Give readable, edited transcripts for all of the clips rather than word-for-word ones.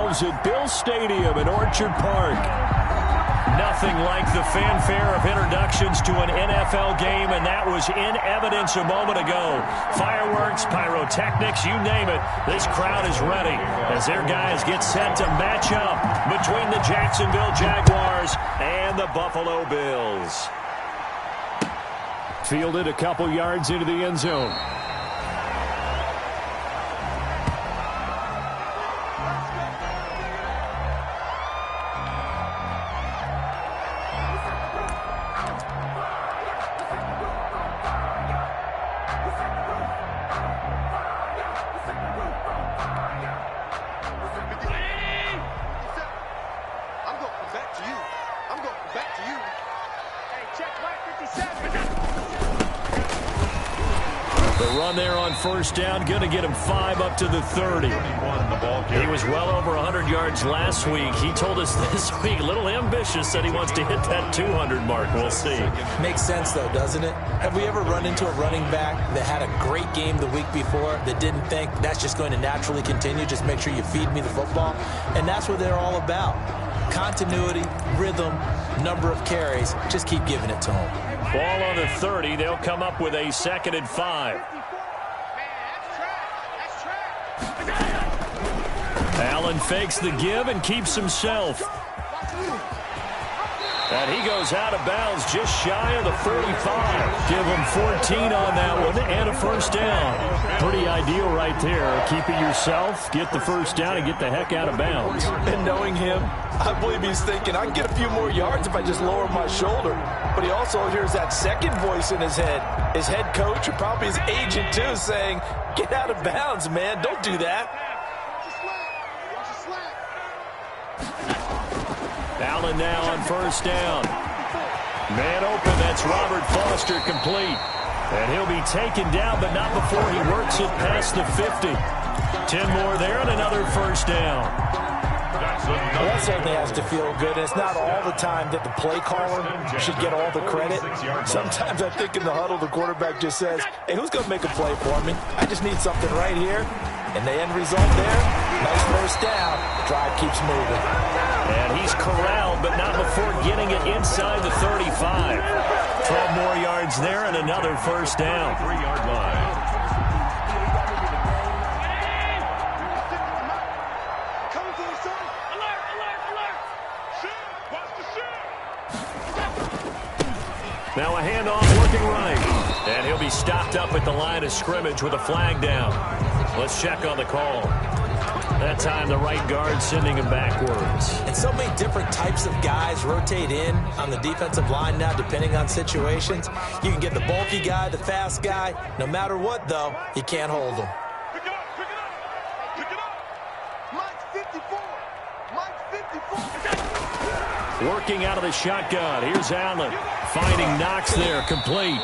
goes at Bill Stadium in Orchard Park. Nothing like the fanfare of introductions to an NFL game, and that was in evidence a moment ago. Fireworks, pyrotechnics, you name it. This crowd is ready as their guys get set to match up between the Jacksonville Jaguars and the Buffalo Bills. Fielded a couple yards into the end zone. First down, going to get him 5 up to the 30. He was well over 100 yards last week. He told us this week, a little ambitious, that he wants to hit that 200 mark. We'll see. Makes sense, though, doesn't it? Have we ever run into a running back that had a great game the week before that didn't think that's just going to naturally continue? Just make sure you feed me the football. And that's what they're all about. Continuity, rhythm, number of carries. Just keep giving it to them. Ball on the 30. They'll come up with a 2nd and 5. Allen fakes the give and keeps himself. And he goes out of bounds just shy of the 35. Give him 14 on that one and a first down. Pretty ideal right there. Keep it yourself, get the first down, and get the heck out of bounds. And knowing him, I believe he's thinking, I can get a few more yards if I just lower my shoulder. But he also hears that second voice in his head. His head coach, or probably his agent too, saying, get out of bounds, man. Don't do that. Allen now on first down. Man open, that's Robert Foster, complete. And he'll be taken down, but not before he works it past the 50. 10 more there and another first down. Well, that certainly has to feel good. It's not all the time that the play caller should get all the credit. Sometimes I think in the huddle, the quarterback just says, hey, who's going to make a play for me? I just need something right here. And the end result there, nice first down. Drive keeps moving. And he's corralled, but not before getting it inside the 35. 12 more yards there and another first down. 3-yard line. Now a handoff working right. And he'll be stopped up at the line of scrimmage with a flag down. Let's check on the call. That time the right guard sending him backwards. And so many different types of guys rotate in on the defensive line now depending on situations. You can get the bulky guy, the fast guy. No matter what, though, you can't hold them. Pick it up, pick it up, pick it up. Mike's 54. Mike's 54. Working out of the shotgun. Here's Allen. Finding Knox there, complete.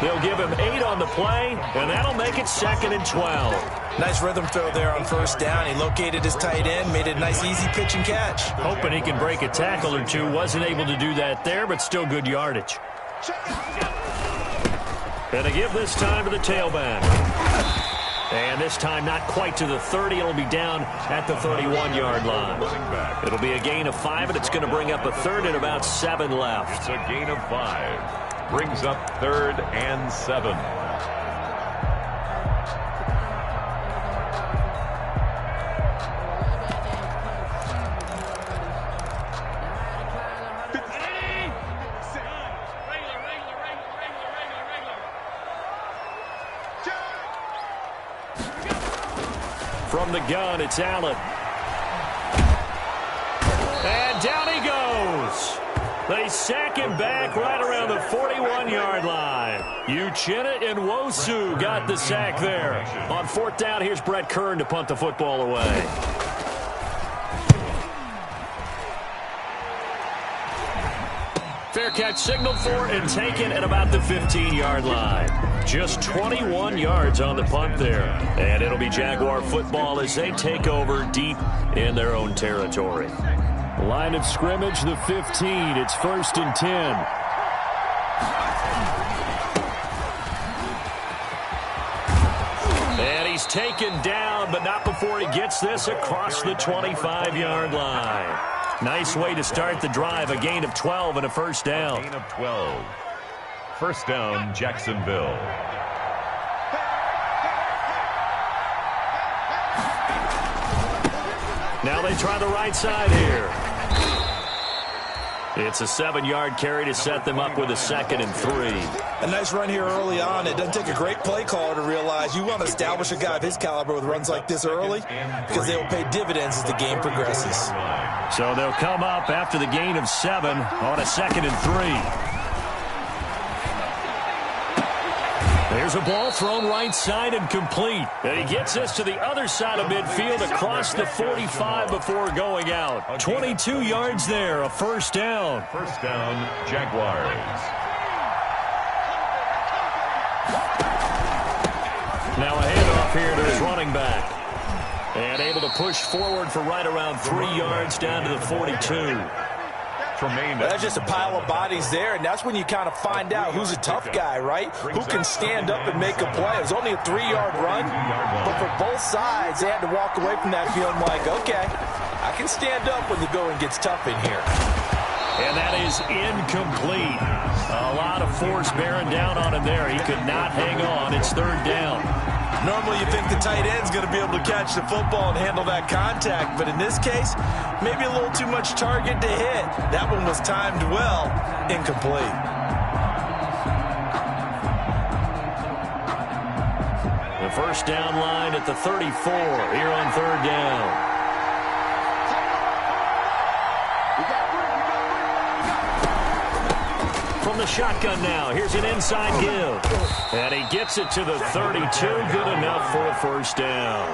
They'll give him 8 on the play, and that'll make it 2nd and 12. Nice rhythm throw there on first down. He located his tight end, made it a nice easy pitch and catch. Hoping he can break a tackle or two. Wasn't able to do that there, but still good yardage. And a give this time to the tailback. And this time not quite to the 30. It'll be down at the 31-yard line. It'll be a gain of 5, and it's going to bring up a 3rd and about 7 left. It's a gain of 5. Brings up 3rd and 7. From the gun, it's Allen. And down he goes. They sack him back right around the 41-yard line. Uchenna and Nwosu got the sack there. On 4th down, here's Brett Kern to punt the football away. Fair catch signaled for and taken at about the 15-yard line. Just 21 yards on the punt there. And it'll be Jaguar football as they take over deep in their own territory. Line of scrimmage, the 15. It's 1st and 10. And he He's taken down, but not before he gets this across the 25-yard line. Nice way to start the drive. A gain of 12 and a first down. Gain of 12. First down, Jacksonville. Now they try the right side here. It's a 7-yard carry to set them up with a 2nd and 3. A nice run here early on. It doesn't take a great play caller to realize you want to establish a guy of his caliber with runs like this early because they will pay dividends as the game progresses. So they'll come up after the gain of 7 on a 2nd and 3. There's a ball thrown right side and complete. And he gets this to the other side of midfield across the 45 before going out. 22 yards there, a first down. First down, Jaguars. Now a handoff here to his running back. And able to push forward for right around 3 yards down to the 42. That's just a pile of bodies there, and that's when you kind of find out who's a tough guy, right? Who can stand up and make a play. It was only a 3-yard run, but for both sides, they had to walk away from that feeling like, okay, I can stand up when the going gets tough in here. And that is incomplete. A lot of force bearing down on him there. He could not hang on. It's 3rd down. Normally you think the tight end's going to be able to catch the football and handle that contact, but in this case, maybe a little too much target to hit. That one was timed well, incomplete. The first down line at the 34 here on 3rd down. From the shotgun now, here's an inside give. And he gets it to the 32, good enough for a first down.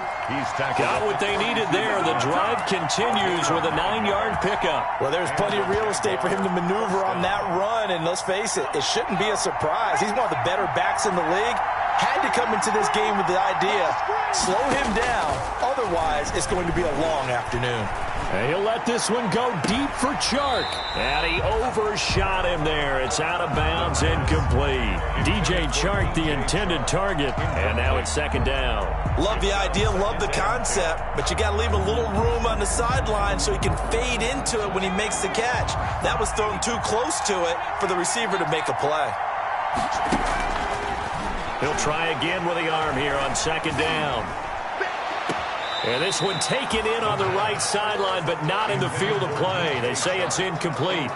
Got what they needed there. The drive continues with a 9-yard pickup. Well, there's plenty of real estate for him to maneuver on that run, and let's face it, it shouldn't be a surprise. He's one of the better backs in the league. Had to come into this game with the idea, slow him down, otherwise it's going to be a long afternoon. And he'll let this one go deep for Chark. And he overshot him there. It's out of bounds, incomplete. DJ Chark, the intended target, and now it's 2nd down. Love the idea, love the concept, but you got to leave a little room on the sideline so he can fade into it when he makes the catch. That was thrown too close to it for the receiver to make a play. He'll try again with the arm here on 2nd down. And this one taken in on the right sideline, but not in the field of play. They say it's incomplete.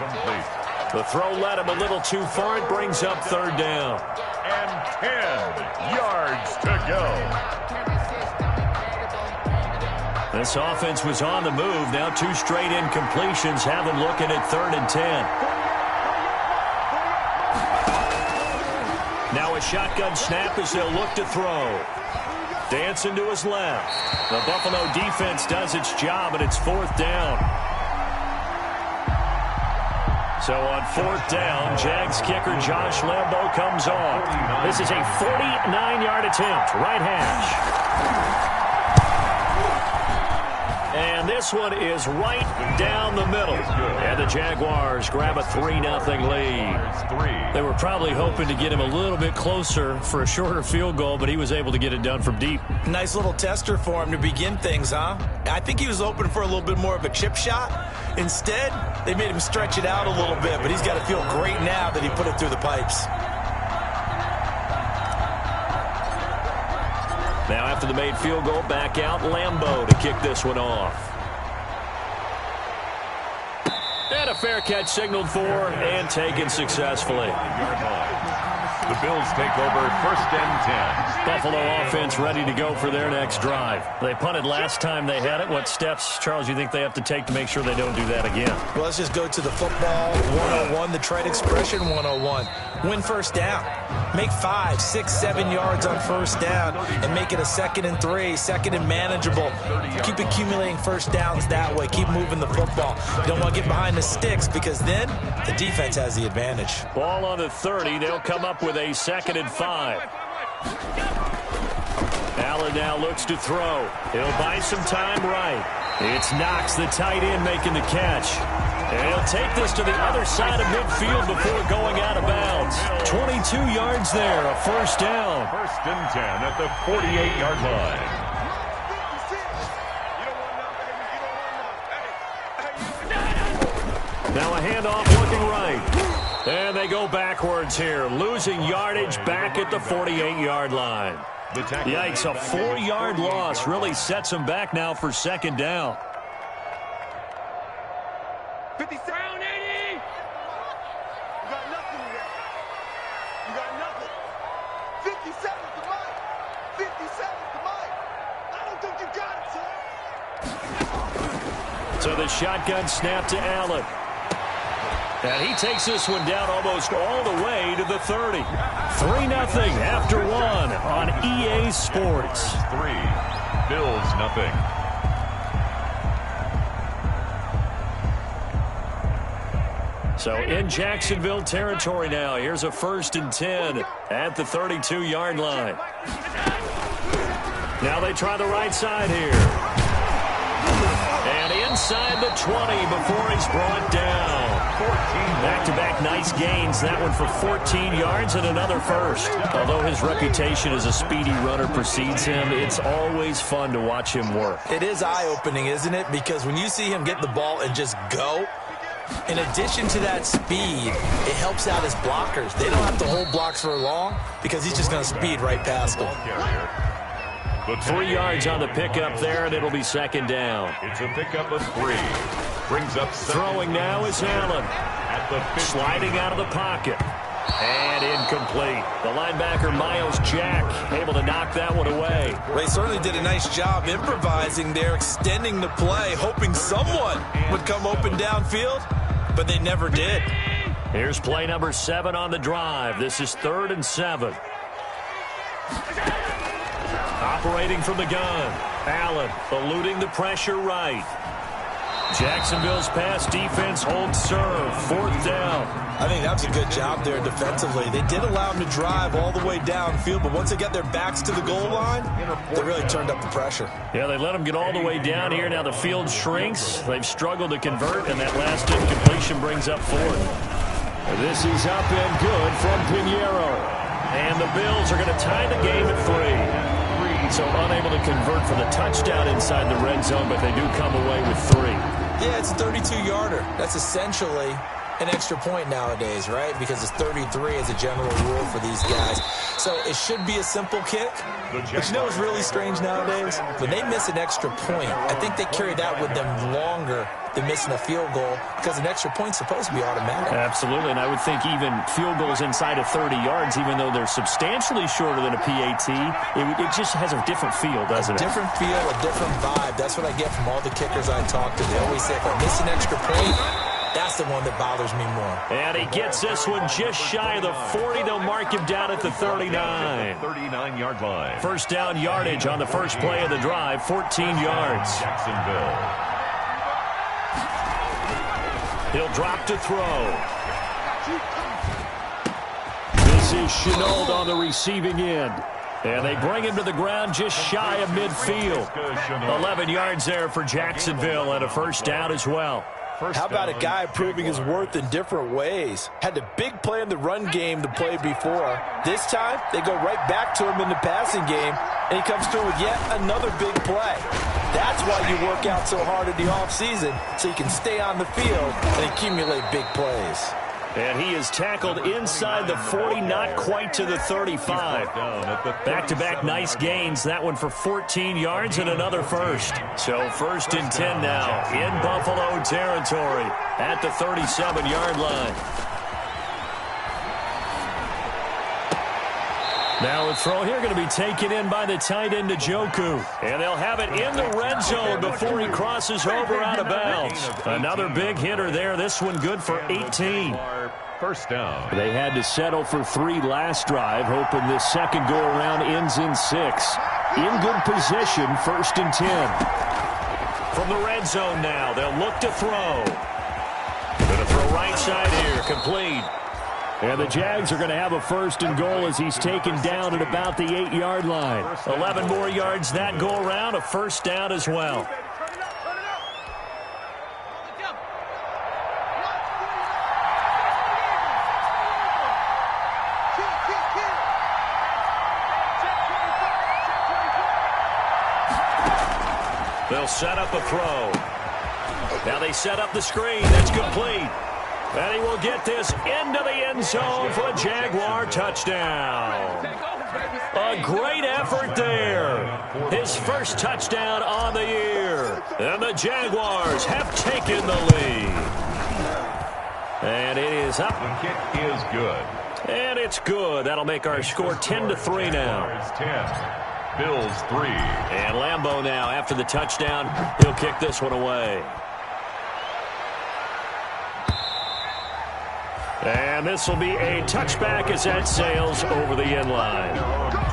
The throw led him a little too far. It brings up 3rd down. And 10 yards to go. This offense was on the move. Now 2 straight incompletions have them looking at 3rd and 10. Now a shotgun snap as they'll look to throw. Dancing to his left. The Buffalo defense does its job, and it's 4th down. So on 4th down, Jags kicker Josh Lambo comes on. This is a 49-yard attempt, right hash. And this one is right down the middle. And the Jaguars grab a 3-0 lead. They were probably hoping to get him a little bit closer for a shorter field goal, but he was able to get it done from deep. Nice little tester for him to begin things, huh? I think he was open for a little bit more of a chip shot. Instead, they made him stretch it out a little bit, but he's got to feel great now that he put it through the pipes. Now after the made field goal, back out Lambo to kick this one off. And a fair catch signaled for and taken successfully. The Bills take over 1st and 10. Buffalo offense ready to go for their next drive. They punted last time they had it. What steps, Charles, you think they have to take to make sure they don't do that again? Well, let's just go to the football 101, the trade expression 101. Win 1st down. Make 5, 6, 7 yards on 1st down and make it a 2nd and 3, 2nd and manageable. Keep accumulating 1st downs that way. Keep moving the football. Don't want to get behind the sticks because then the defense has the advantage. Ball on the 30. They'll come up with a 2nd and 5. Allen now looks to throw. He'll buy some time right. It's Knox, the tight end, making the catch. And he'll take this to the other side of midfield before going out of bounds. 22 yards there, a first down. 1st and 10 at the 48-yard line. Now a handoff looking right. And they go backwards here, losing yardage back at the 48-yard line. Yikes, a 4-yard loss really sets them back now for 2nd down. 57. 80. You got nothing here. You got nothing. 57 to Mike. 57 to Mike. I don't think you got it, son. So the shotgun snap to Allen. And he takes this one down almost all the way to the 30. 3-0 after 1 on EA Sports. 3, Bills nothing. So in Jacksonville territory now. Here's a 1st and 10 at the 32-yard line. Now they try the right side here. And inside the 20 before he's brought down. Back-to-back nice gains. That one for 14 yards and another first. Although his reputation as a speedy runner precedes him, it's always fun to watch him work. It is eye-opening, isn't it? Because when you see him get the ball and just go, in addition to that speed, it helps out his blockers. They don't have to hold blocks for long because he's just going to speed right past them. 3 yards on the pickup there, and it'll be 2nd down. It's a pickup of 3. Brings up throwing now is Allen. Sliding out of the pocket. And incomplete. The linebacker, Miles Jack, able to knock that one away. They certainly did a nice job improvising there, extending the play, hoping someone would come open downfield, but they never did. Here's play number 7 on the drive. This is 3rd and 7. Operating from the gun. Allen eluding the pressure right. Jacksonville's pass defense holds serve. 4th down. I think that was a good job there defensively. They did allow them to drive all the way downfield, but once they got their backs to the goal line, they really turned up the pressure. Yeah, they let them get all the way down here. Now the field shrinks. They've struggled to convert, and that last incompletion brings up 4th. This is up and good from Pinheiro. And the Bills are going to tie the game at 3. So unable to convert for the touchdown inside the red zone, but they do come away with 3. Yeah, it's a 32-yarder. That's essentially an extra point nowadays, right? Because it's 33 as a general rule for these guys. So it should be a simple kick. But you know what's really strange nowadays? When they miss an extra point, I think they carry that with them longer than missing a field goal because an extra point's supposed to be automatic. Absolutely, and I would think even field goals inside of 30 yards, even though they're substantially shorter than a PAT, it just has a different feel, doesn't it? A different feel, a different vibe. That's what I get from all the kickers I talk to. They always say, if I miss an extra point, that's the one that bothers me more. And he gets this one just shy of the 40. They'll mark him down at the 39. 39-yard line. 1st down yardage on the first play of the drive, 14 yards. Jacksonville. He'll drop to throw. This is Chenault on the receiving end. And they bring him to the ground just shy of midfield. 11 yards there for Jacksonville and a 1st down as well. How about a guy proving his worth in different ways? Had the big play in the run game to play before. This time, they go right back to him in the passing game, and he comes through with yet another big play. That's why you work out so hard in the offseason, so you can stay on the field and accumulate big plays. And he is tackled inside the 40, not quite to the 35. Back-to-back nice gains. That one for 14 yards and another first. So 1st and 10 now in Buffalo territory at the 37-yard line. Now a throw here going to be taken in by the tight end Njoku. And they'll have it in the red zone before he crosses over out of bounds. Another big hitter there. This one good for 18. 1st down. They had to settle for 3 last drive, hoping this second go-around ends in 6. In good position, 1st and 10. From the red zone now, they'll look to throw. Going to throw right side here, complete. And the Jags are going to have a 1st and goal as he's taken down at about the 8-yard line. 11 more yards that go around, a 1st down as well. They'll set up a throw. Now they set up the screen. That's complete. And he will get this into the end zone for a Jaguar touchdown. A great effort there. His first touchdown on the year. And the Jaguars have taken the lead. And it is up. The kick is good. And it's good. That'll make our score 10-3 now. 10. Bills 3. And Lambeau now, after the touchdown, he'll kick this one away. And this will be a touchback as that sails over the end line.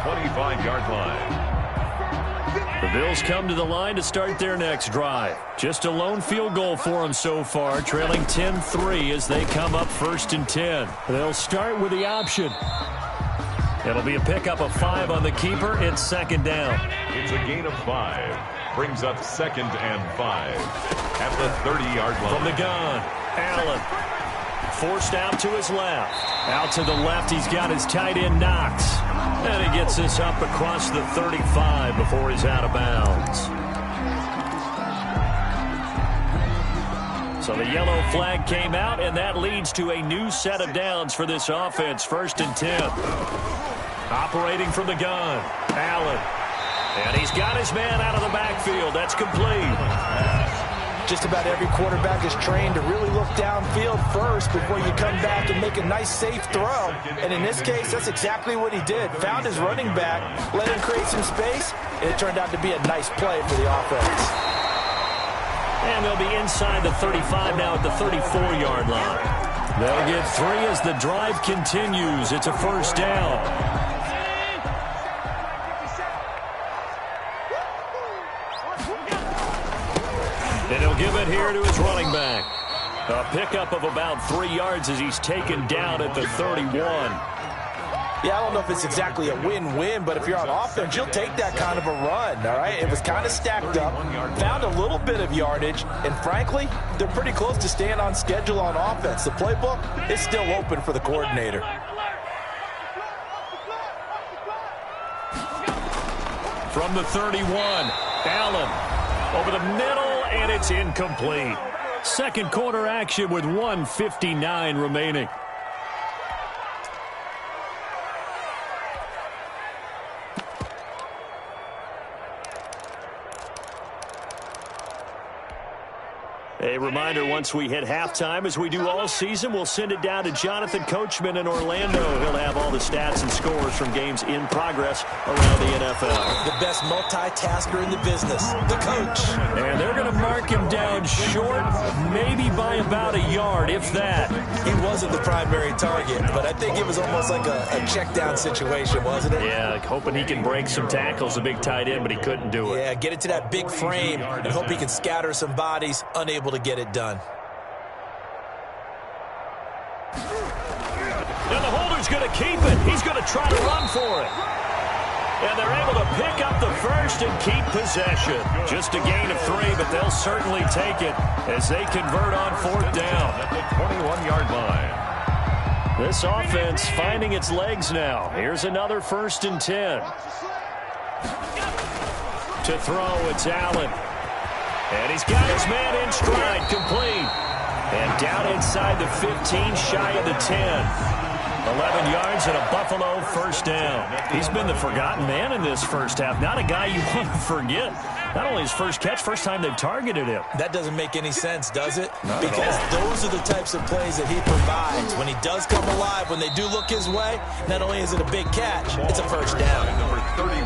25-yard line. The Bills come to the line to start their next drive. Just a lone field goal for them so far, trailing 10-3 as they come up 1st and 10. They'll start with the option. It'll be a pickup of 5 on the keeper. It's 2nd down. It's a gain of 5. Brings up 2nd and 5 at the 30-yard line. From the gun, Allen. Forced out to his left. Out to the left, he's got his tight end, Knox. And he gets this up across the 35 before he's out of bounds. So the yellow flag came out, and that leads to a new set of downs for this offense. 1st and 10. Operating from the gun, Allen. And he's got his man out of the backfield. That's complete. Just about every quarterback is trained to really look downfield first before you come back and make a nice, safe throw. And in this case, that's exactly what he did. Found his running back, let him create some space, and it turned out to be a nice play for the offense. And they'll be inside the 35 now at the 34-yard line. They'll get 3 as the drive continues. It's a 1st down. And he'll give it here to his running back. A pickup of about 3 yards as he's taken down at the 31. Yeah, I don't know if it's exactly a win-win, but if you're on offense, you'll take that kind of a run, all right? It was kind of stacked up, found a little bit of yardage, and frankly, they're pretty close to staying on schedule on offense. The playbook is still open for the coordinator. From the 31, Allen over the middle, and it's incomplete. Second quarter action with 1:59 remaining. A reminder, once we hit halftime, as we do all season, we'll send it down to Jonathan Coachman in Orlando. He'll have all the stats and scores from games in progress around the NFL. The best multitasker in the business, the coach. And they're going to mark him down short, maybe by about a yard, if that. He wasn't the primary target, but I think it was almost like a check-down situation, wasn't it? Yeah, hoping he can break some tackles, a big tight end, but he couldn't do it. Yeah, get it to that big frame and hope he can scatter some bodies, unable to get it done. And the holder's going to keep it. He's going to try to run for it. And they're able to pick up the first and keep possession. Just a gain of 3, but they'll certainly take it as they convert on 4th down. At the 21-yard line. This offense finding its legs now. Here's another 1st and 10. To throw, it's Allen. And he's got his man in stride, complete. And down inside the 15, shy of the 10. 11 yards and a Buffalo 1st down. He's been the forgotten man in this first half. Not a guy you want to forget. Not only his first catch, first time they've targeted him. That doesn't make any sense, does it? Because those are the types of plays that he provides. When he does come alive, when they do look his way, not only is it a big catch, it's a 1st down.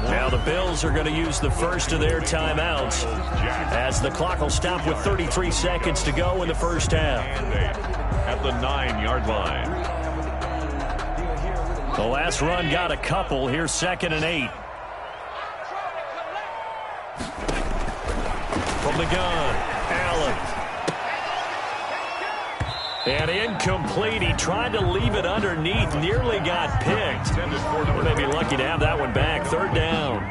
Now the Bills are going to use the first of their timeouts as the clock will stop with 33 seconds to go in the first half. At the 9-yard line. The last run got a couple. Here's 2nd and 8. From the gun, Allen. And incomplete. He tried to leave it underneath. Nearly got picked. They may be lucky to have that one back. 3rd down.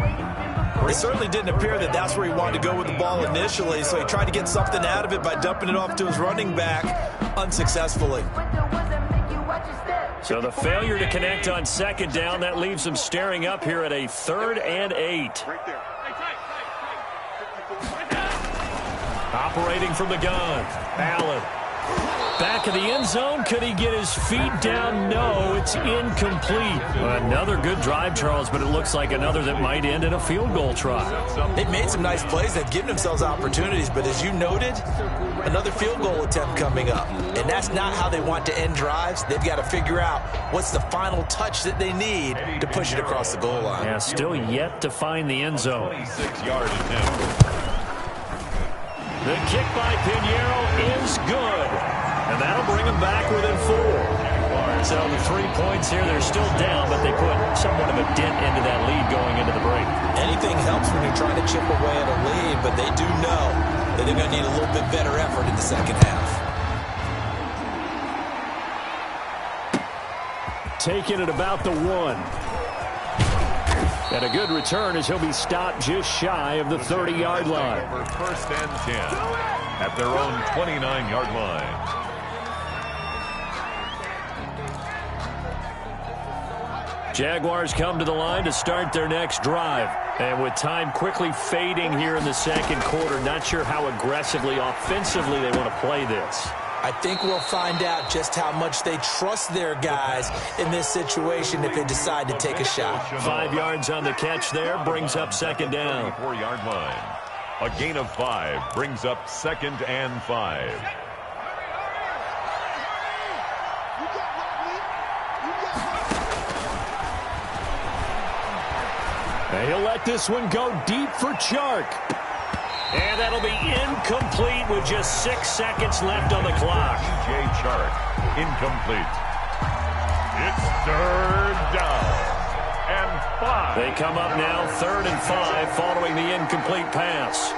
It certainly didn't appear that that's where he wanted to go with the ball initially, so he tried to get something out of it by dumping it off to his running back unsuccessfully. So the failure to connect on 2nd down, that leaves him staring up here at a 3rd and 8. Operating from the gun. Allen. Back of the end zone. Could he get his feet down? No, it's incomplete. Another good drive, Charles, but it looks like another that might end in a field goal try. They've made some nice plays. They've given themselves opportunities, but as you noted, another field goal attempt coming up. And that's not how they want to end drives. They've got to figure out what's the final touch that they need to push it across the goal line. Yeah, still yet to find the end zone. 26-yard attempt. The kick by Pinheiro is good. And that'll bring them back within 4. So the 3 points here, they're still down, but they put somewhat of a dent into that lead going into the break. Anything helps when you're trying to chip away at a lead, but they do know that they're going to need a little bit better effort in the second half. Taking it about the 1. And a good return as he'll be stopped just shy of the 30-yard line. Over 1st and 10 at their own 29-yard line. Jaguars come to the line to start their next drive. And with time quickly fading here in the second quarter, not sure how aggressively, offensively they want to play this. I think we'll find out just how much they trust their guys in this situation if they decide to take a shot. 5 yards on the catch there, brings up second down. 4-yard line. A gain of 5 brings up 2nd and 5. And he'll let this one go deep for Chark. And that'll be incomplete with just 6 seconds left on the clock. J. Chark, incomplete. It's 3rd down and 5. They come up now 3rd and 5 following the incomplete pass.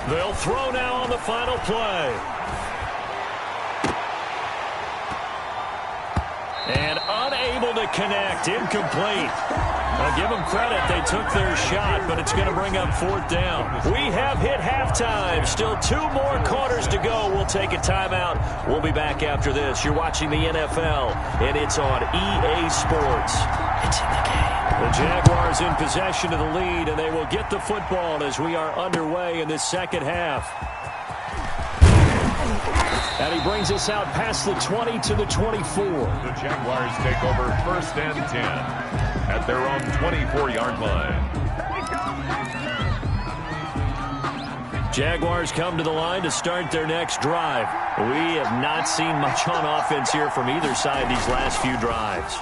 They'll throw now on the final play. And unable to connect, incomplete. I'll give them credit. They took their shot, but it's going to bring up 4th down. We have hit halftime. Still 2 more quarters to go. We'll take a timeout. We'll be back after this. You're watching the NFL, and it's on EA Sports. It's in the game. The Jaguars in possession of the lead, and they will get the football as we are underway in this second half. And he brings us out past the 20 to the 24. The Jaguars take over 1st and 10 at their own 24-yard line. Jaguars come to the line to start their next drive. We have not seen much on offense here from either side these last few drives.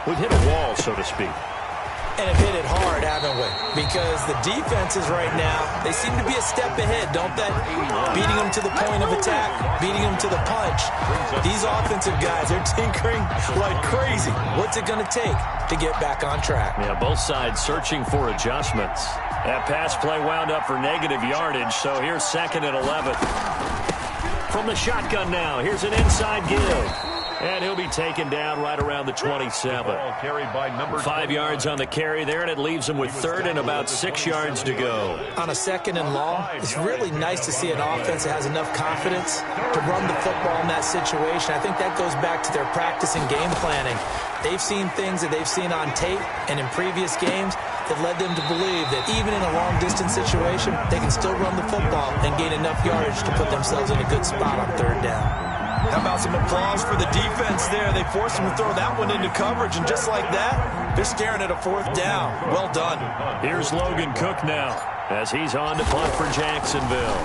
We've hit a wall, so to speak. And have hit it hard, haven't we? Because the defenses right now, they seem to be a step ahead, don't they? Beating them to the point of attack, beating them to the punch. These offensive guys, they're tinkering like crazy. What's it going to take to get back on track? Yeah, both sides searching for adjustments. That pass play wound up for negative yardage, so here's 2nd and 11. From the shotgun now, here's an inside give. And he'll be taken down right around the 27. Carried by number 5 yards on the carry there, and it leaves him with 3rd and about 6 yards to go. On a 2nd and long, it's really nice to see an offense that has enough confidence to run the football in that situation. I think that goes back to their practice and game planning. They've seen things that they've seen on tape and in previous games that led them to believe that even in a long-distance situation, they can still run the football and gain enough yardage to put themselves in a good spot on 3rd down. How about some applause for the defense there? They forced him to throw that one into coverage, and just like that, they're staring at a 4th down. Well done. Here's Logan Cook now as he's on to punt for Jacksonville.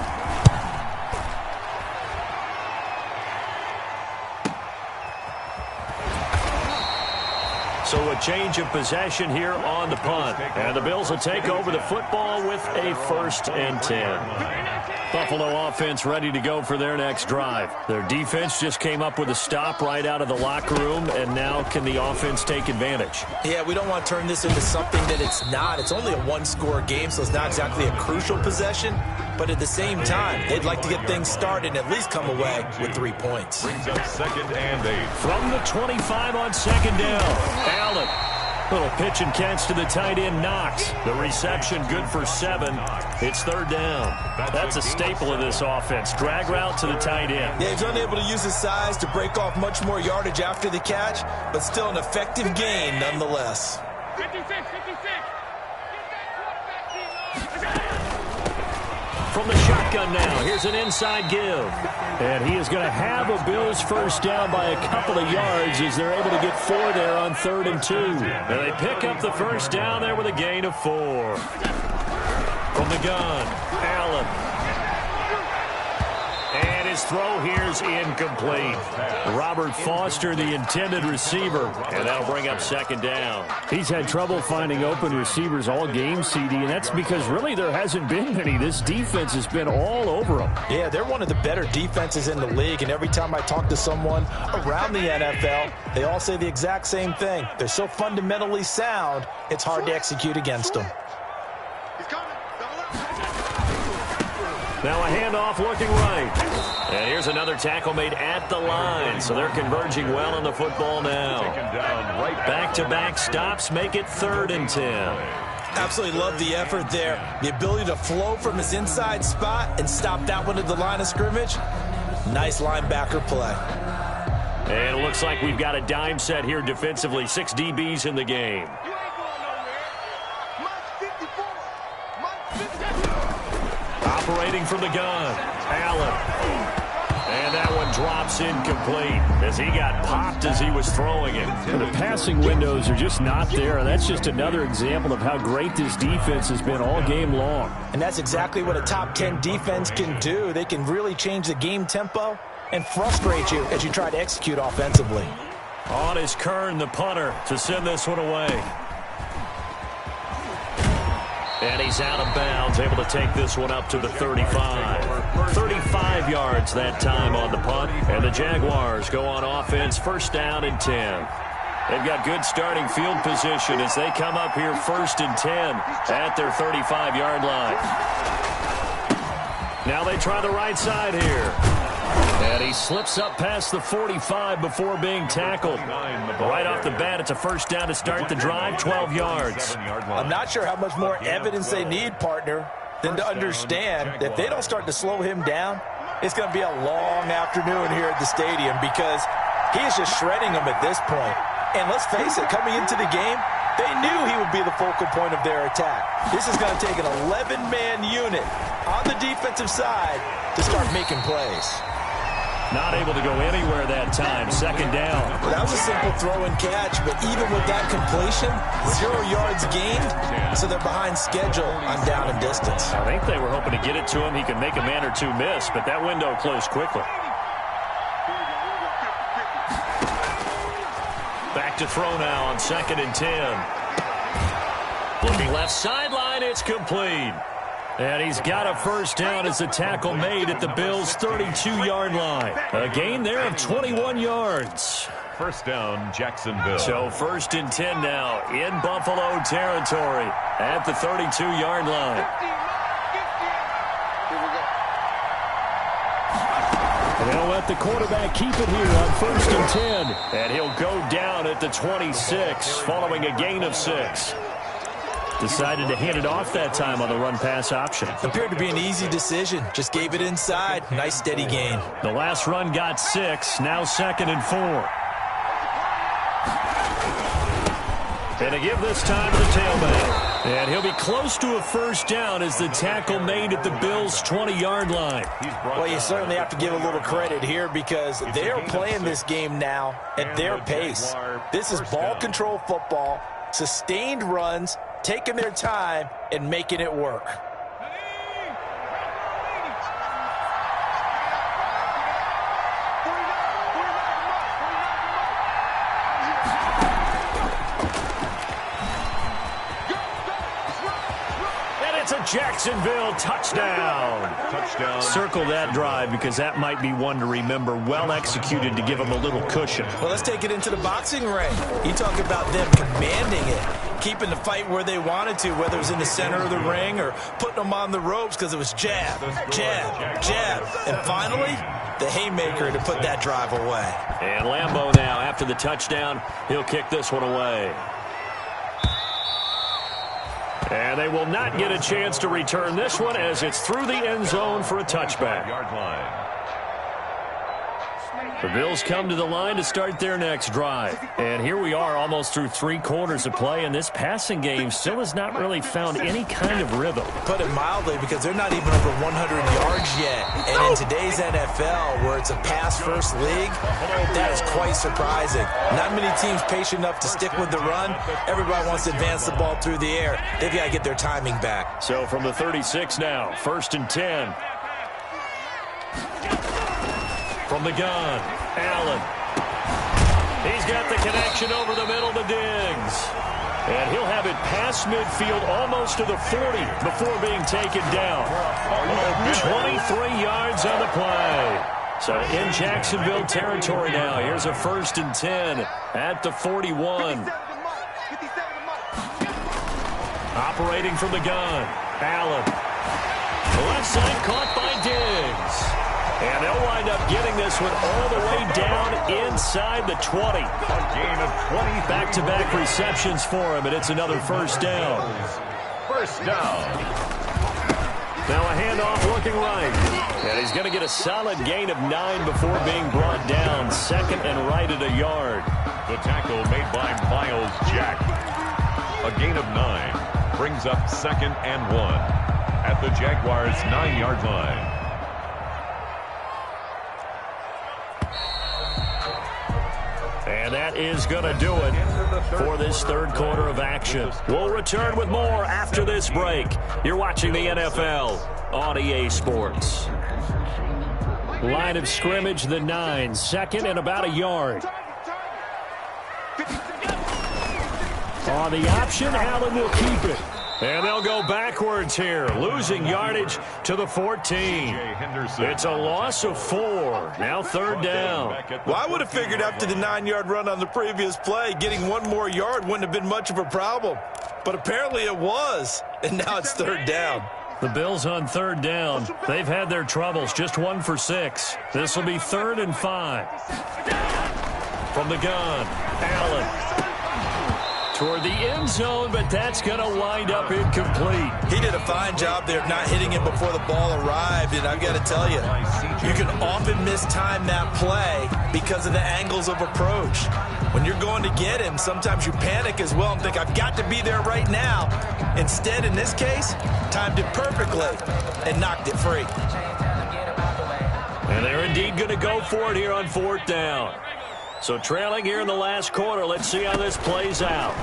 So a change of possession here on the punt. And the Bills will take over the football with a 1st and 10. Buffalo offense ready to go for their next drive. Their defense just came up with a stop right out of the locker room, and now can the offense take advantage? Yeah, we don't want to turn this into something that it's not. It's only a 1-score game, so it's not exactly a crucial possession. But at the same time, they'd like to get things started and at least come away with 3 points. Brings up 2nd and 8. From the 25 on 2nd down, Allen. Little pitch and catch to the tight end, Knox. The reception good for 7. It's 3rd down. That's a staple of this offense. Drag route to the tight end. Yeah, he's unable to use his size to break off much more yardage after the catch, but still an effective gain nonetheless. 56, 56. from the shotgun now. Here's an inside give. And he is going to have a Bills first down by a couple of yards as they're able to get 4 there on 3rd and 2. And they pick up the first down there with a gain of 4. From the gun, Allen. And his throw here is incomplete. Robert Foster, the intended receiver, and that'll bring up 2nd down. He's had trouble finding open receivers all game, CD, and that's because really there hasn't been many. This defense has been all over them. Yeah, they're one of the better defenses in the league, and every time I talk to someone around the NFL, they all say the exact same thing. They're so fundamentally sound, it's hard to execute against them. Now a handoff looking right. And here's another tackle made at the line. So they're converging well on the football now. Back-to-back stops make it 3rd and 10. Absolutely love the effort there. The ability to flow from his inside spot and stop that one at the line of scrimmage. Nice linebacker play. And it looks like we've got a dime set here defensively. 6 DBs in the game. Operating from the gun, Allen. And that one drops incomplete as he got popped as he was throwing it. And the passing windows are just not there, and that's just another example of how great this defense has been all game long. And that's exactly what a top 10 defense can do. They can really change the game tempo and frustrate you as you try to execute offensively. On is Kern, the punter, to send this one away. And he's out of bounds, able to take this one up to the 35. 35 yards that time on the punt. And the Jaguars go on offense, 1st down and 10. They've got good starting field position as they come up here 1st and 10 at their 35-yard line. Now they try the right side here. And he slips up past the 45 before being tackled. Right off the bat, it's a 1st down to start the drive, 12 yards. I'm not sure how much more evidence they need, partner, than to understand that if they don't start to slow him down, it's going to be a long afternoon here at the stadium because he is just shredding them at this point. And let's face it, coming into the game, they knew he would be the focal point of their attack. This is going to take an 11-man unit on the defensive side to start making plays. Not able to go anywhere that time. 2nd down. Well, that was a simple throw and catch, but even with that completion, 0 yards gained, so they're behind schedule on down and distance. I think they were hoping to get it to him. He could make a man or two miss, but that window closed quickly. Back to throw now on 2nd and 10. Looking left sideline, it's complete. And he's got a 1st down as the tackle made at the Bills' 32-yard line. A gain there of 21 yards. 1st down, Jacksonville. So 1st and 10 now in Buffalo territory at the 32-yard line. And they'll let the quarterback keep it here on 1st and 10. And he'll go down at the 26 following a gain of 6. Decided to hand it off that time on the run-pass option. Appeared to be an easy decision. Just gave it inside. Nice, steady gain. The last run got 6. Now 2nd and 4. And to give this time to the tailback. And he'll be close to a 1st down as the tackle made at the Bills' 20-yard line. Well, you certainly have to give a little credit here because they are playing this game now at their pace. This is ball control football, sustained runs, taking their time and making it work. It's a Jacksonville touchdown. Circle that drive because that might be one to remember. Well executed to give them a little cushion. Well, let's take it into the boxing ring. You talk about them commanding it, keeping the fight where they wanted to, whether it was in the center of the ring or putting them on the ropes because it was jab, jab, jab. And finally, the haymaker to put that drive away. And Lambeau now, after the touchdown, he'll kick this one away. And they will not get a chance to return this one as it's through the end zone for a touchback. Yard line. The Bills come to the line to start their next drive. And here we are almost through 3 quarters of play, and this passing game still has not really found any kind of rhythm. Put it mildly, because they're not even over 100 yards yet. And in today's NFL, where it's a pass-first league, that is quite surprising. Not many teams patient enough to stick with the run. Everybody wants to advance the ball through the air. They've got to get their timing back. So from the 36 now, 1st and 10. From the gun, Allen. He's got the connection over the middle to Diggs. And he'll have it past midfield almost to the 40 before being taken down. 23 yards on the play. So in Jacksonville territory now. Here's a 1st and 10 at the 41. Operating from the gun, Allen. The left side caught by Diggs. And they'll wind up getting this one all the way down inside the 20. A gain of 20. Back-to-back receptions for him, and it's another 1st down. First down. Now a handoff looking right. And he's going to get a solid gain of 9 before being brought down. 2nd and right at a yard. The tackle made by Miles Jack. A gain of 9 brings up 2nd and 1 at the Jaguars' 9-yard line. And that is going to do it for this 3rd quarter of action. We'll return with more after this break. You're watching the NFL on EA Sports. Line of scrimmage, the 9. 2nd and about a yard. On the option, Allen will keep it. And they'll go backwards here, losing yardage to the 14. It's a loss of 4. Now 3rd down. Well, I would have figured after the 9-yard run on the previous play, getting 1 more yard wouldn't have been much of a problem. But apparently it was, and now it's 3rd down. The Bills on 3rd down. They've had their troubles, just 1 for 6. This will be 3rd and 5. From the gun, Allen. Toward the end zone, but that's going to wind up incomplete. He did a fine job there of not hitting him before the ball arrived, and I've got to tell you, you can often mistime that play because of the angles of approach. When you're going to get him, sometimes you panic as well and think, I've got to be there right now. Instead, in this case, timed it perfectly and knocked it free. And they're indeed going to go for it here on 4th down. So trailing here in the last quarter, let's see how this plays out.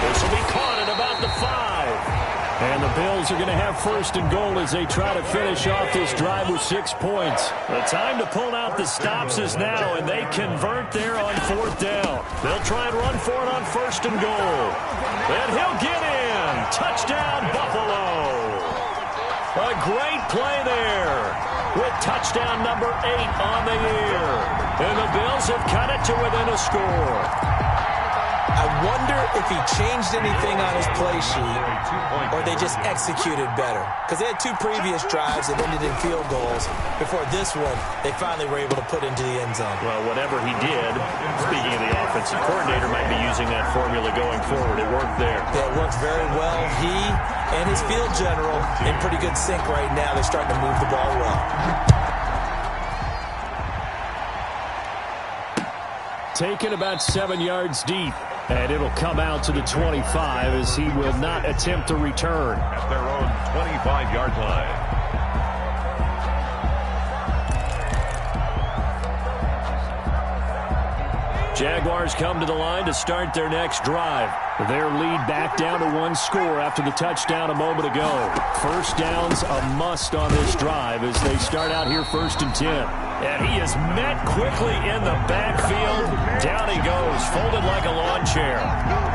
This will be caught at about the 5. And the Bills are going to have 1st and goal as they try to finish off this drive with 6 points. The time to pull out the stops is now, and they convert there on 4th down. They'll try and run for it on 1st and goal. And he'll get in. Touchdown, Buffalo. A great play there with touchdown number 8 on the year. And the Bills have cut it to within a score. I wonder if he changed anything on his play sheet or they just executed better. Because they had 2 previous drives that ended in field goals. Before this one, they finally were able to put into the end zone. Well, whatever he did, speaking of the offensive coordinator, might be using that formula going forward. It worked there. Yeah, it worked very well. He and his field general in pretty good sync right now. They're starting to move the ball well. Taken about 7 yards deep. And it'll come out to the 25 as he will not attempt to return. At their own 25-yard line. Jaguars come to the line to start their next drive. Their lead back down to 1 score after the touchdown a moment ago. 1st down's a must on this drive as they start out here 1st and 10. And he is met quickly in the backfield. Down he goes, folded like a lawn chair.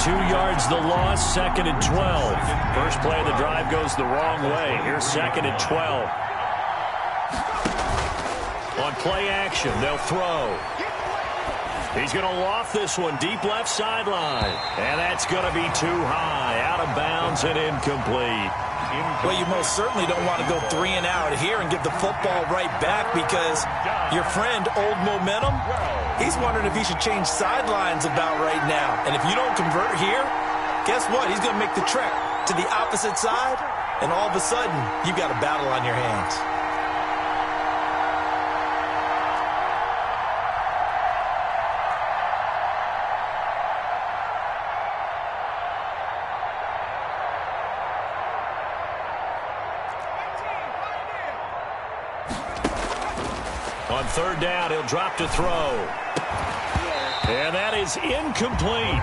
2 yards the loss, 2nd and 12. First play of the drive goes the wrong way. Here's 2nd and 12. On play action, they'll throw. He's going to loft this one deep left sideline. And that's going to be too high, out of bounds and incomplete. Well, you most certainly don't want to go 3 and out here and give the football right back because your friend, Old Momentum, he's wondering if he should change sidelines about right now. And if you don't convert here, guess what? He's going to make the trek to the opposite side, and all of a sudden, you've got a battle on your hands. On third down, he'll drop to throw. And that is incomplete.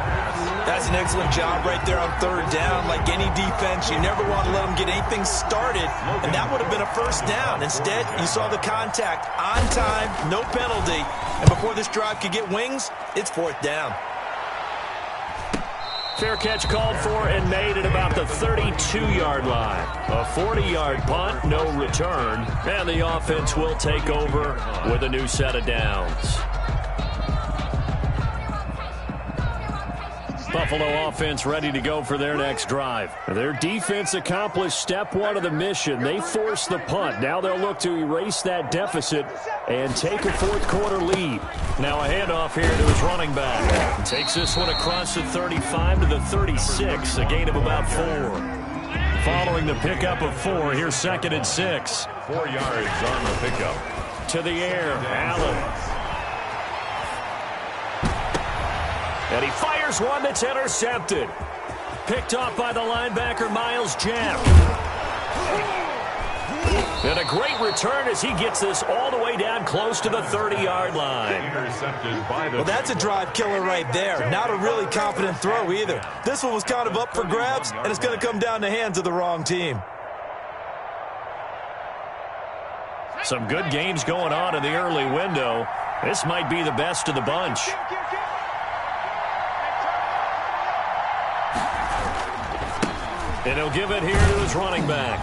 That's an excellent job right there on third down. Like any defense, you never want to let them get anything started, and that would have been a first down. Instead, you saw the contact on time, no penalty, and before this drive could get wings, it's fourth down. Fair catch called for and made at about the 32-yard line. A 40-yard punt, no return, and the offense will take over with a new set of downs. Buffalo offense ready to go for their next drive. Their defense accomplished step one of the mission. They forced the punt. Now they'll look to erase that deficit and take a fourth quarter lead. Now a handoff here to his running back. Takes this one across the 35 to the 36, a gain of about 4. Following the pickup of 4, here's 2nd and 6. 4 yards on the pickup. To the air, Allen. And he fires one that's intercepted. Picked off by the linebacker, Miles Jack. And a great return as he gets this all the way down close to the 30-yard line. Well, that's a drive killer right there. Not a really confident throw either. This one was kind of up for grabs, and it's going to come down the hands of the wrong team. Some good games going on in the early window. This might be the best of the bunch. And he'll give it here to his running back.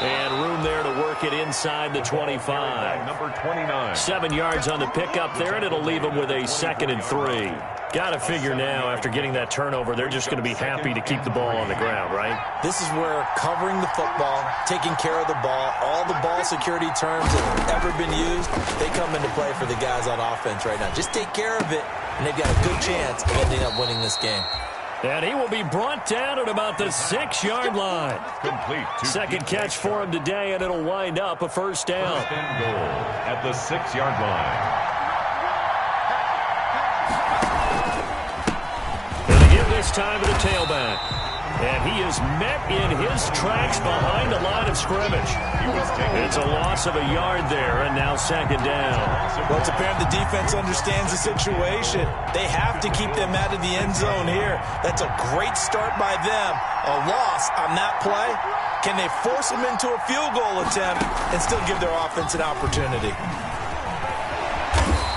And room there to work it inside the 25. Number 29. 7 yards on the pickup there, and it'll leave him with a 2nd and 3. Got to figure now, after getting that turnover, they're just going to be happy to keep the ball on the ground, right? This is where covering the football, taking care of the ball, all the ball security terms that have ever been used, they come into play for the guys on offense right now. Just take care of it, and they've got a good chance of ending up winning this game. And he will be brought down at about the 6-yard line. Complete. Second catch for him today, and it'll wind up a first down. First and goal at the 6-yard line. And they give this time to the tailback. And he is met in his tracks behind the line of scrimmage. It's a loss of a yard there, and now 2nd down. Well, it's apparent the defense understands the situation. They have to keep them out of the end zone here. That's a great start by them. A loss on that play. Can they force them into a field goal attempt and still give their offense an opportunity?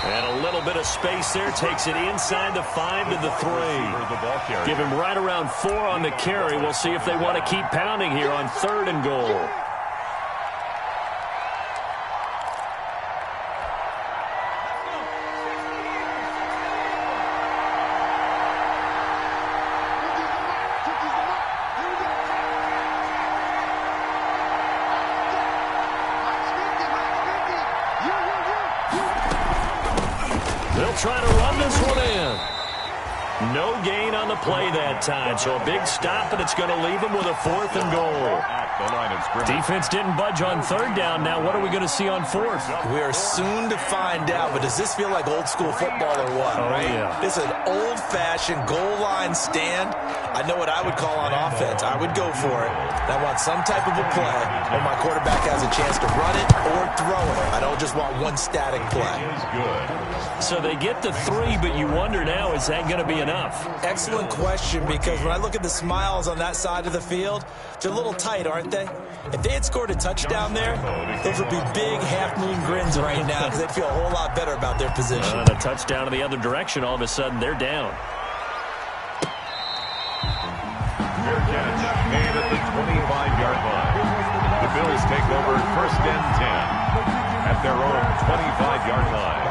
And a little bit of space there. Takes it inside the 5 to the 3. Give him right around 4 on the carry. We'll see if they want to keep pounding here on 3rd and goal. They'll try to run this one in. No gain on the play that time, so a big stop, and it's going to leave them with a 4th and goal. Defense didn't budge on 3rd down. Now what are we going to see on 4th? We are soon to find out, but does this feel like old school football or what? Oh, right? Yeah. This is an old-fashioned goal line stand. I know what I would call on offense. I would go for it. I want some type of a play where my quarterback has a chance to run it or throw it. I don't just want one static play. So they get the 3, but you wonder now, is that going to be enough? Excellent question, because when I look at the smiles on that side of the field, they're a little tight, aren't they? If they had scored a touchdown there, those would be big half-moon grins right now because they'd feel a whole lot better about their position. And a touchdown in the other direction, all of a sudden they're down. Fair catch made at the 25-yard line. The Bills take over 1st and 10 at their own 25-yard line.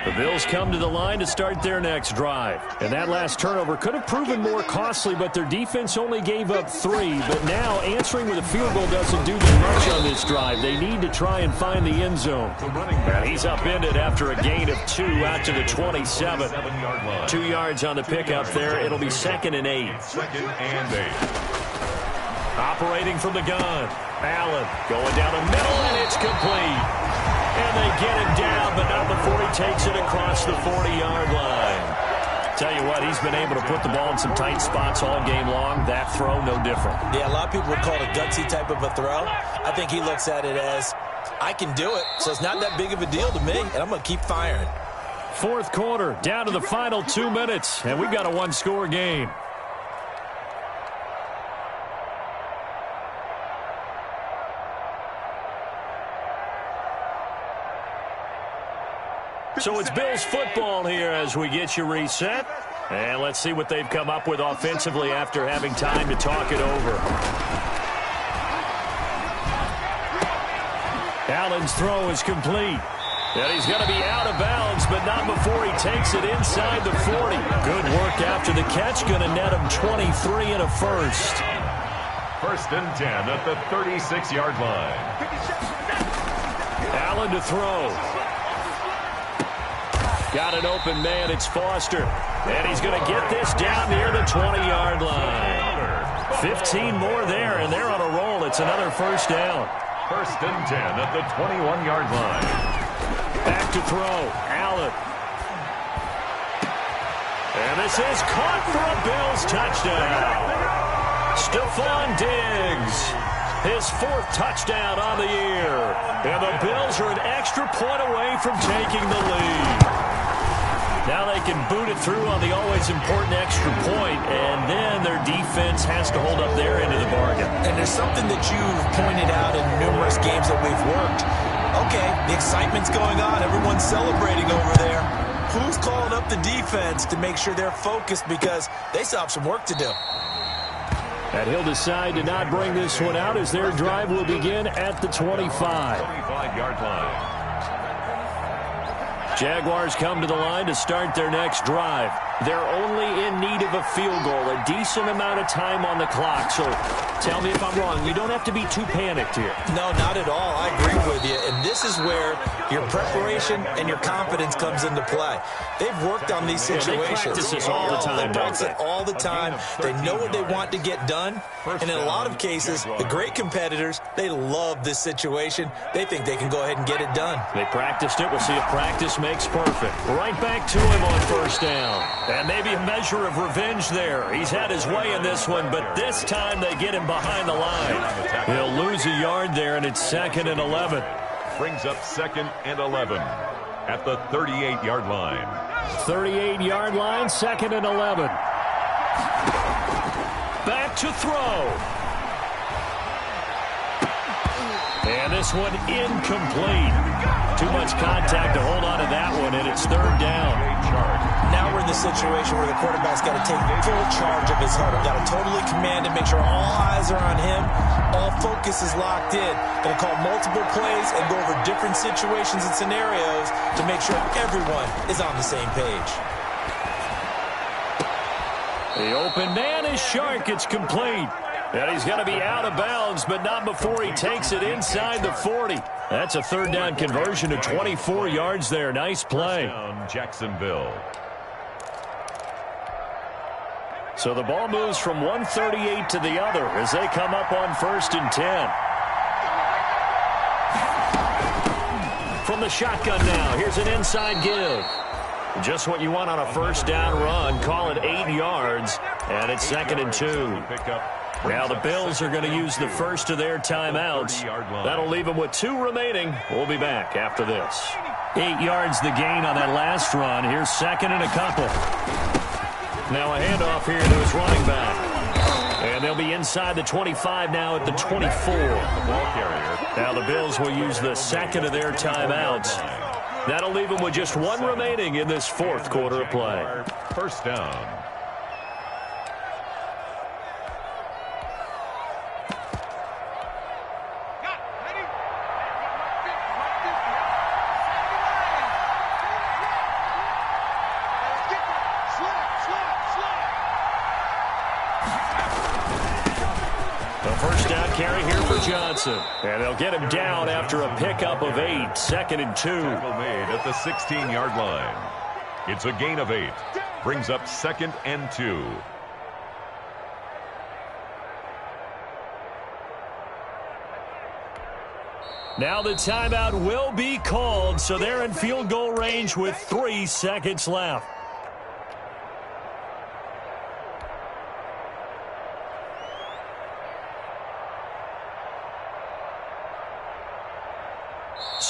The Bills come to the line to start their next drive. And that last turnover could have proven more costly, but their defense only gave up 3. But now answering with a field goal doesn't do too much on this drive. They need to try and find the end zone. And he's upended after a gain of 2 out to the 27. 2 yards on the pickup there. It'll be 2nd and 8. 2nd and 8. Operating from the gun. Allen going down the middle, and it's complete. And they get him down, but not before he takes it across the 40-yard line. Tell you what, he he's been able to put the ball in some tight spots all game long. That throw, no different. Yeah, a lot of people would call it a gutsy type of a throw. I think he looks at it as, I can do it, so it's not that big of a deal to me, and I'm going to keep firing. Fourth quarter, down to the final 2 minutes, and we've got a one-score game. So it's Bills football here as we get you reset. And let's see what they've come up with offensively after having time to talk it over. Allen's throw is complete. And he's going to be out of bounds, but not before he takes it inside the 40. Good work after the catch. Going to net him 23 and a first. First and 10 at the 36-yard line. Allen to throw. Got an open man. It's Foster. And he's going to get this down near the 20-yard line. 15 more there, and they're on a roll. It's another first down. First and 10 at the 21-yard line. Back to throw. Allen. And this is caught for a Bills touchdown. Stephon Diggs. His fourth touchdown on the year. And the Bills are an extra point away from taking the lead. Now they can boot it through on the always important extra point, and then their defense has to hold up their end of the bargain. And there's something that you've pointed out in numerous games that we've worked. Okay, the excitement's going on. Everyone's celebrating over there. Who's calling up the defense to make sure they're focused because they still have some work to do? And he'll decide to not bring this one out as their drive will begin at the 25. 25-yard line. Jaguars come to the line to start their next drive. They're only in need of a field goal, a decent amount of time on the clock. So tell me if I'm wrong. You don't have to be too panicked here. No, not at all. I agree with you. And this is where your preparation and your confidence comes into play. They've worked on these situations. They practice this all the time, They practice it all the time. They know what they want to get done. And in a lot of cases, the great competitors, they love this situation. They think they can go ahead and get it done. They practiced it. We'll see if practice makes perfect. Right back to him on first down. And maybe a measure of revenge there. He's had his way in this one, but this time they get him behind the line. He'll lose a yard there, and it's 2nd and 11. Brings up 2nd and 11 at the 38-yard line. 38-yard line, 2nd and 11. Back to throw. And this one incomplete. Too much contact to hold on to that one, and it's 3rd down. Now we're in the situation where the quarterback's got to take full charge of his huddle. Got to totally command and make sure all eyes are on him. All focus is locked in. Going to call multiple plays and go over different situations and scenarios to make sure everyone is on the same page. The open man is Shark. It's complete. And he's going to be out of bounds, but not before he takes it inside the 40. That's a 3rd down conversion to 24 yards there. Nice play. Down Jacksonville. So the ball moves from 138 to the other as they come up on 1st and 10. From the shotgun now, here's an inside give. Just what you want on a first down run. Call it 8 yards, and it's 2nd and 2. Now the Bills are going to use the first of their timeouts. That'll leave them with 2 remaining. We'll be back after this. 8 yards the gain on that last run. Here's 2nd and a couple. Now a handoff here to his running back. And they'll be inside the 25 now at the 24. Now the Bills will use the 2nd of their timeouts. That'll leave them with just 1 remaining in this 4th quarter of play. First down. Carry here for Johnson. And they'll get him down after a pickup of 8. 2nd and 2. Tackle made at the 16-yard line. It's a gain of 8. Brings up 2nd and 2. Now the timeout will be called, so they're in field goal range with 3 seconds left.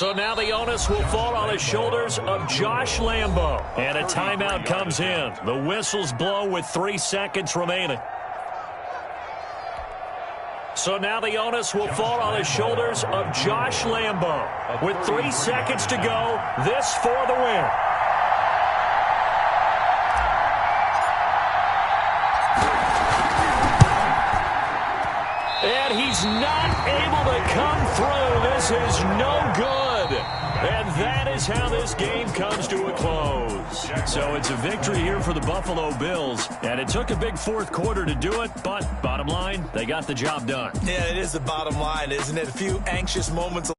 So now the onus will fall on the shoulders of Josh Lambo. And a timeout comes in. The whistles blow with 3 seconds remaining. So now the onus will fall on the shoulders of Josh Lambo. With 3 seconds to go, this for the win. And he's not able to come through. This is no good. And that is how this game comes to a close. So it's a victory here for the Buffalo Bills. And it took a big fourth quarter to do it, but bottom line, they got the job done. Yeah, it is the bottom line, isn't it? A few anxious moments